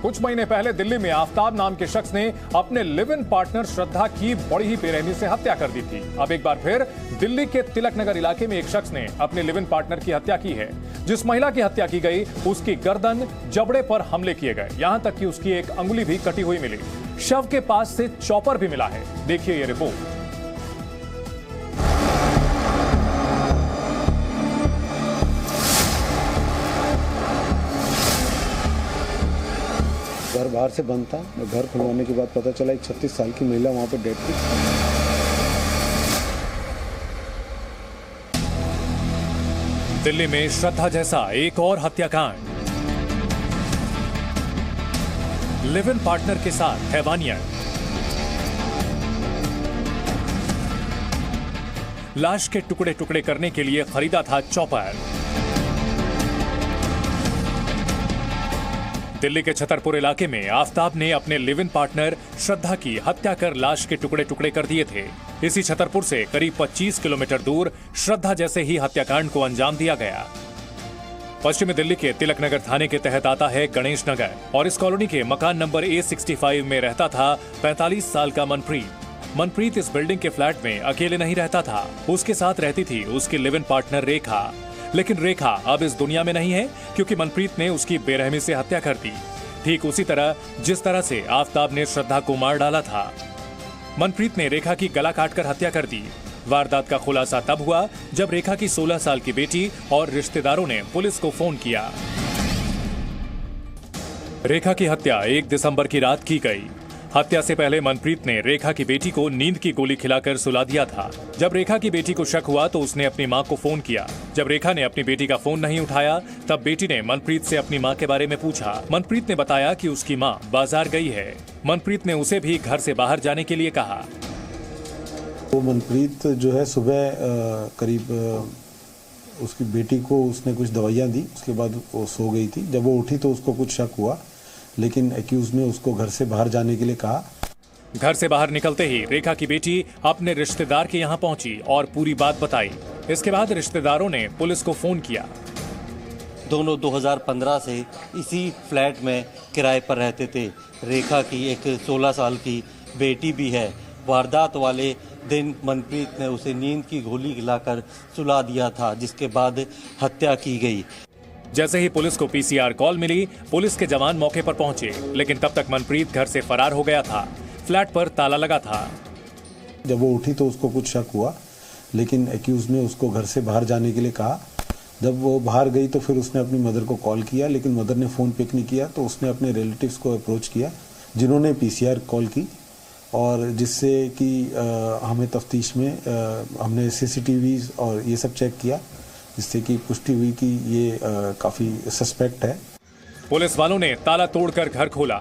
कुछ महीने पहले दिल्ली में आफ्ताब नाम के शख्स ने अपने लिव इन पार्टनर श्रद्धा की बड़ी ही बेरहमी से हत्या कर दी थी। अब एक बार फिर दिल्ली के तिलक नगर इलाके में एक शख्स ने अपने लिव इन पार्टनर की हत्या की है। जिस महिला की हत्या की गई उसकी गर्दन, जबड़े पर हमले किए गए, यहां तक कि उसकी एक अंगुली भी कटी हुई मिली। शव के पास से चॉपर भी मिला है। देखिए ये रिपोर्ट। घर बाहर से बंद था। घर खुलवाने के बाद पता चला एक 36 साल की महिला वहां पे डेड थी। दिल्ली में श्रद्धा जैसा एक और हत्याकांड। लिव इन पार्टनर के साथ हैवानियत। लाश के टुकड़े टुकड़े करने के लिए खरीदा था चॉपर। दिल्ली के छतरपुर इलाके में आफ्ताब ने अपने लिव इन पार्टनर श्रद्धा की हत्या कर लाश के टुकड़े टुकड़े कर दिए थे। इसी छतरपुर से करीब 25 किलोमीटर दूर श्रद्धा जैसे ही हत्याकांड को अंजाम दिया गया। पश्चिमी दिल्ली के तिलक नगर थाने के तहत आता है गणेश नगर और इस कॉलोनी के मकान नंबर A65 में रहता था 45 साल का मनप्रीत। मनप्रीत इस बिल्डिंग के फ्लैट में अकेले नहीं रहता था, उसके साथ रहती थी उसकी लिव इन पार्टनर रेखा। लेकिन रेखा अब इस दुनिया में नहीं है क्योंकि मनप्रीत ने उसकी बेरहमी से हत्या कर दी, ठीक उसी तरह जिस तरह से आफ्ताब ने श्रद्धा को मार डाला था। मनप्रीत ने रेखा की गला काटकर हत्या कर दी। वारदात का खुलासा तब हुआ जब रेखा की 16 साल की बेटी और रिश्तेदारों ने पुलिस को फोन किया। रेखा की हत्या 1 दिसंबर की रात की गई। हत्या से पहले मनप्रीत ने रेखा की बेटी को नींद की गोली खिलाकर सुला दिया था। जब रेखा की बेटी को शक हुआ तो उसने अपनी मां को फोन किया। जब रेखा ने अपनी बेटी का फोन नहीं उठाया तब बेटी ने मनप्रीत से अपनी मां के बारे में पूछा। मनप्रीत ने बताया कि उसकी मां बाजार गई है। मनप्रीत ने उसे भी घर से बाहर जाने के लिए कहा। वो मनप्रीत जो है सुबह करीब उसकी बेटी को उसने कुछ दवाइयाँ दी, उसके बाद वो सो गई थी। जब वो उठी तो उसको कुछ शक हुआ, लेकिन एक्यूज ने उसको घर से बाहर जाने के लिए कहा। घर से बाहर निकलते ही रेखा की बेटी अपने रिश्तेदार के यहाँ पहुंची और पूरी बात बताई। इसके बाद रिश्तेदारों ने पुलिस को फोन किया। दोनों 2015 से इसी फ्लैट में किराए पर रहते थे। रेखा की एक 16 साल की बेटी भी है। वारदात वाले दिन मनप्रीत ने उसे नींद की गोली खिलाकर सुला दिया था, जिसके बाद हत्या की गई। जैसे ही पुलिस को पीसीआर कॉल मिली, पुलिस के जवान मौके पर पहुंचे, लेकिन तब तक मनप्रीत घर से फरार हो गया था। फ्लैट पर ताला लगा था। जब वो उठी तो उसको कुछ शक हुआ, लेकिन एक्यूज ने उसको घर से बाहर जाने के लिए कहा। जब वो बाहर गई तो फिर उसने अपनी मदर को कॉल किया, लेकिन मदर ने फ़ोन पिक नहीं किया। तो उसने अपने रिलेटिव्स को अप्रोच किया, जिन्होंने पीसीआर कॉल की, और जिससे कि हमें तफ्तीश में हमने सीसीटीवी और ये सब चेक किया, जिससे कि पुष्टि हुई कि ये काफी सस्पेक्ट है। पुलिस वालों ने ताला तोड़कर घर खोला।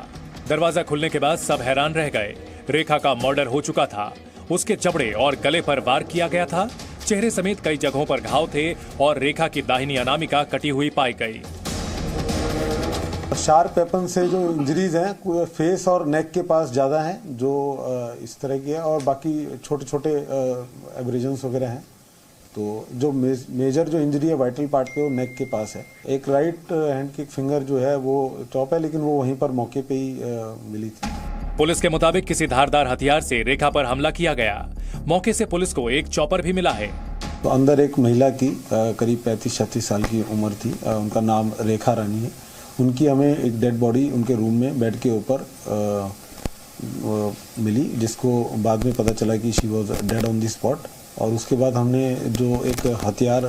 दरवाजा खुलने के बाद सब हैरान रह गए। रेखा का मर्डर हो चुका था। उसके जबड़े और गले पर वार किया गया था। चेहरे समेत कई जगहों पर घाव थे और रेखा की दाहिनी अनामिका कटी हुई पाई गई। शार्प वेपन से जो इंजरीज हैं फेस और नेक के पास ज्यादा हैं, जो इस तरह की है, और बाकी छोटे छोटे एब्रेजन्स वगैरह हैं। तो जो मेजर जो इंजरी है वाइटल पार्ट पे वो नेक के पास है। एक राइट हैंड की फिंगर जो है वो चॉप है, लेकिन वो वहीं पर मौके पे ही मिली थी। पुलिस के मुताबिक किसी धारदार हथियार से रेखा पर हमला किया गया। मौके से पुलिस को एक चॉपर भी मिला है। तो अंदर एक महिला की करीब 35-36 साल की उम्र थी। उनका नाम रेखा रानी है। उनकी हमें एक डेड बॉडी उनके रूम में बेड के ऊपर मिली, जिसको बाद में पता चला कि she was dead on the spot. और उसके बाद हमने जो एक हथियार,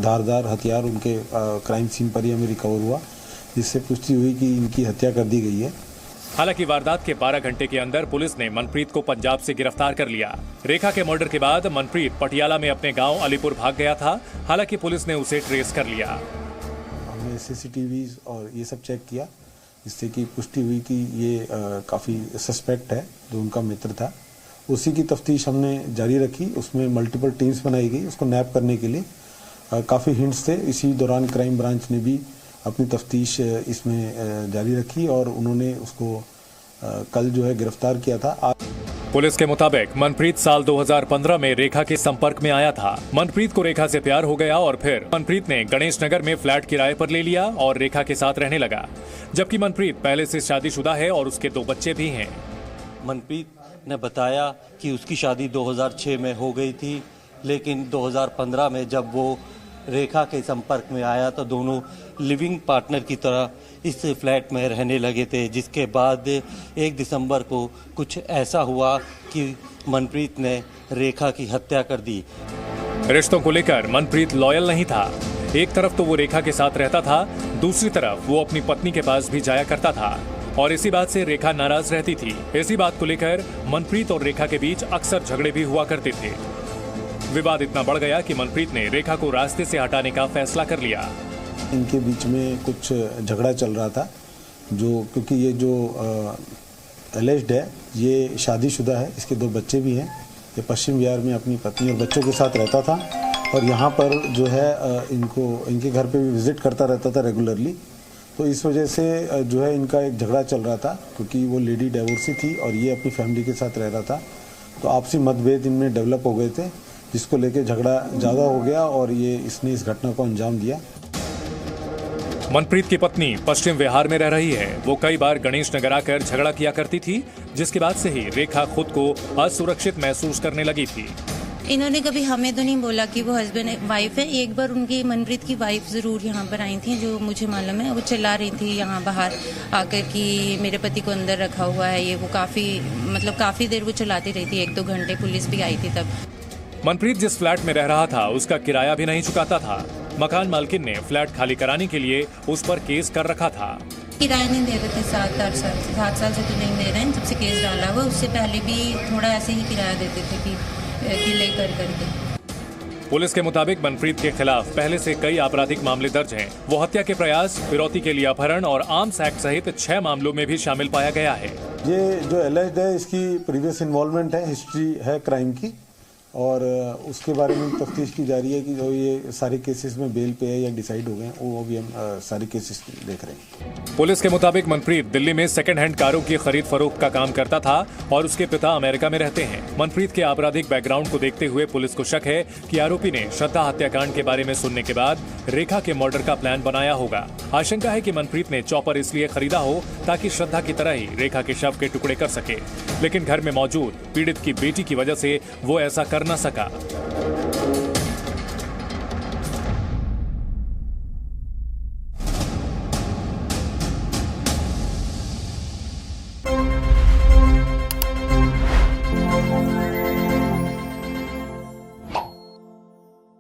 धारदार हथियार उनके क्राइम सीन पर ही हमें रिकवर हुआ, जिससे पुष्टि हुई कि इनकी हत्या कर दी गई है। हालांकि वारदात के 12 घंटे के अंदर पुलिस ने मनप्रीत को पंजाब से गिरफ्तार कर लिया। रेखा के मर्डर के बाद मनप्रीत पटियाला में अपने गांव अलीपुर भाग गया था। हालांकि पुलिस ने उसे ट्रेस कर लिया। हमने सीसीटीवी और ये सब चेक किया, जिससे कि पुष्टि हुई कि ये काफ़ी सस्पेक्ट है, जो उनका मित्र था। उसी की तफ्तीश हमने जारी रखी। उसमें मल्टीपल टीम्स बनाई गई उसको नैप करने के लिए। काफ़ी हिंट्स थे। इसी दौरान क्राइम ब्रांच ने भी अपनी तफ्तीश इसमें जारी रखी और उन्होंने उसको कल जो है गिरफ्तार किया था। पुलिस के मुताबिक मनप्रीत साल 2015 में रेखा के संपर्क में आया था। मनप्रीत को रेखा से प्यार हो गया और फिर मनप्रीत ने गणेश नगर में फ्लैट किराए पर ले लिया और रेखा के साथ रहने लगा, जबकि मनप्रीत पहले से शादीशुदा है और उसके 2 बच्चे भी हैं। मनप्रीत ने बताया कि उसकी शादी 2006 में हो गई थी, लेकिन 2015 में जब वो रेखा के संपर्क में आया तो दोनों लिविंग पार्टनर की तरह इस फ्लैट में रहने लगे थे, जिसके बाद 1 दिसंबर को कुछ ऐसा हुआ कि मनप्रीत ने रेखा की हत्या कर दी। रिश्तों को लेकर मनप्रीत लॉयल नहीं था। एक तरफ तो वो रेखा के साथ रहता था, दूसरी तरफ वो अपनी पत्नी के पास भी जाया करता था और इसी बात से रेखा नाराज रहती थी। इसी बात को लेकर मनप्रीत और रेखा के बीच अक्सर झगड़े भी हुआ करते थे। विवाद इतना बढ़ गया कि मनप्रीत ने रेखा को रास्ते से हटाने का फैसला कर लिया। इनके बीच में कुछ झगड़ा चल रहा था, जो क्योंकि ये जो एलिज्ड है ये शादीशुदा है, इसके 2 बच्चे भी हैं। ये पश्चिम बिहार में अपनी पत्नी और बच्चों के साथ रहता था और यहाँ पर जो है इनके घर पे भी विजिट करता रहता था रेगुलरली। तो इस वजह से जो है इनका एक झगड़ा चल रहा था, क्योंकि वो लेडी डिवोर्सी थी और ये अपनी फैमिली के साथ रह रहा था। तो आपसी मतभेद इनमें डेवलप हो गए थे, जिसको लेके झगड़ा ज़्यादा हो गया और इसने इस घटना को अंजाम दिया। मनप्रीत की पत्नी पश्चिम बिहार में रह रही है। वो कई बार गणेश नगर आकर झगड़ा किया करती थी, जिसके बाद से ही रेखा खुद को असुरक्षित महसूस करने लगी थी। इन्होंने कभी हमें तो नहीं बोला कि वो हस्बैंड वाइफ है। एक बार उनकी मनप्रीत की वाइफ जरूर यहाँ पर आई थी, जो मुझे मालूम है। वो चिल्ला रही थी यहाँ बाहर आकर कि मेरे पति को अंदर रखा हुआ है। ये वो काफी देर वो चिल्लाती रही थी, 1-2 घंटे। पुलिस भी आई थी तब। मनप्रीत जिस फ्लैट में रह रहा था उसका किराया भी नहीं चुकाता था। मकान मालकिन ने फ्लैट खाली कराने के लिए उस पर केस कर रखा था। किराया नहीं दे रहे थे 7 साल से तो नहीं दे रहे हैं, जब से केस डाला हुआ। उससे पहले भी थोड़ा ऐसे ही किराया देते थे कि डिले कर करके। पुलिस के मुताबिक मनप्रीत के खिलाफ पहले से कई आपराधिक मामले दर्ज हैं। वो हत्या के प्रयास, फिरौती के लिए अपहरण और आर्म्स एक्ट सहित 6 मामलों में भी शामिल पाया गया है। ये जो एलिज्ड है इसकी प्रीवियस इन्वॉल्वमेंट है, हिस्ट्री है क्राइम की, और उसके बारे में तफ्तीश की जा रही है कि जो ये सारे केसेस में बेल पे है या डिसाइड हो गए हैं, वो भी हम सारे केसेस देख रहे हैं। पुलिस के मुताबिक मनप्रीत दिल्ली में सेकंड हैंड कारों की खरीद फरोख्त का काम करता था और उसके पिता अमेरिका में रहते हैं। मनप्रीत के आपराधिक बैकग्राउंड को देखते हुए पुलिस को शक है कि आरोपी ने श्रद्धा हत्याकांड के बारे में सुनने के बाद रेखा के मर्डर का प्लान बनाया होगा। आशंका है कि मनप्रीत ने चॉपर इसलिए खरीदा हो ताकि श्रद्धा की तरह ही रेखा के शव के टुकड़े कर सके, लेकिन घर में मौजूद पीड़ित की बेटी की वजह से वो ऐसा कर न सका।